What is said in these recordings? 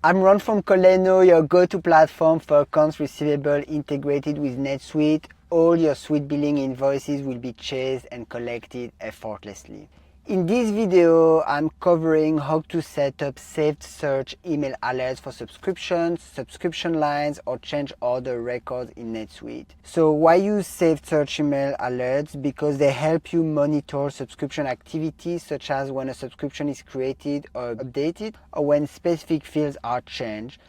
I'm Ron from Coleno, your go-to platform for accounts receivable integrated with NetSuite. All your SuiteBilling invoices will be chased and collected effortlessly. In this video, I'm covering how to set up saved search email alerts for subscriptions, subscription lines, or change order records in NetSuite. So why use saved search email alerts? Because they help you monitor subscription activities, such as when a subscription is created or updated, or when specific fields are changed.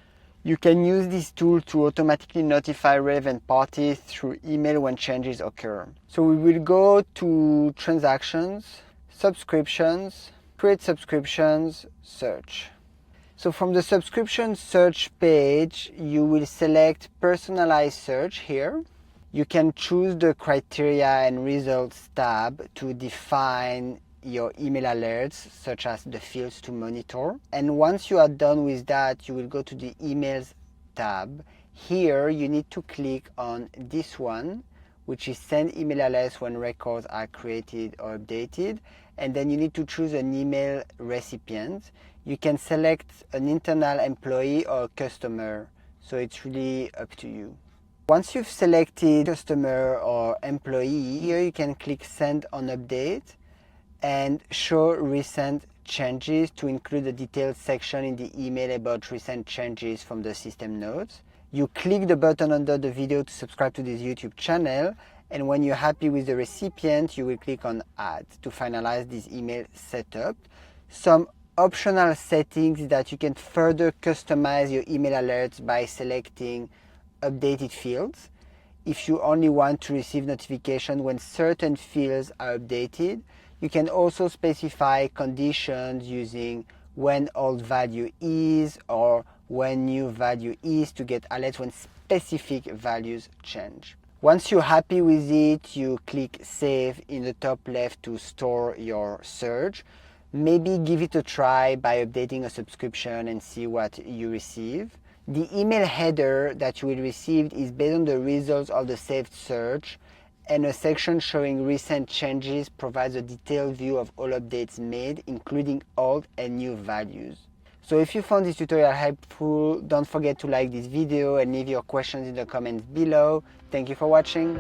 You can use this tool to automatically notify relevant parties through email when changes occur. So we will go to Transactions, Subscriptions, Create Subscriptions, Search. So from the subscription search page, you will select Personalized Search here. You can choose the Criteria and Results tab to define your email alerts, such as the fields to monitor. And once you are done with that, you will go to the Emails tab. Here, you need to click on this one, which is Send Email Alerts when records are created or updated. And then you need to choose an email recipient. You can select an internal employee or a customer, so it's really up to you. Once you've selected customer or employee, here you can click Send on Update and show recent changes to include a detailed section in the email about recent changes from the system notes. You click the button under the video to subscribe to this YouTube channel, and when you're happy with the recipient, you will click on Add to finalize this email setup. Some optional settings that you can further customize your email alerts by selecting Updated Fields. If you only want to receive notification when certain fields are updated, you can also specify conditions using when old value is or when new value is to get alerts when specific values change. Once you're happy with it, you click Save in the top left to store your search. Maybe give it a try by updating a subscription and see what you receive. The email header that you will receive is based on the results of the saved search, and a section showing recent changes provides a detailed view of all updates made, including old and new values. So if you found this tutorial helpful, don't forget to like this video and leave your questions in the comments below. Thank you for watching.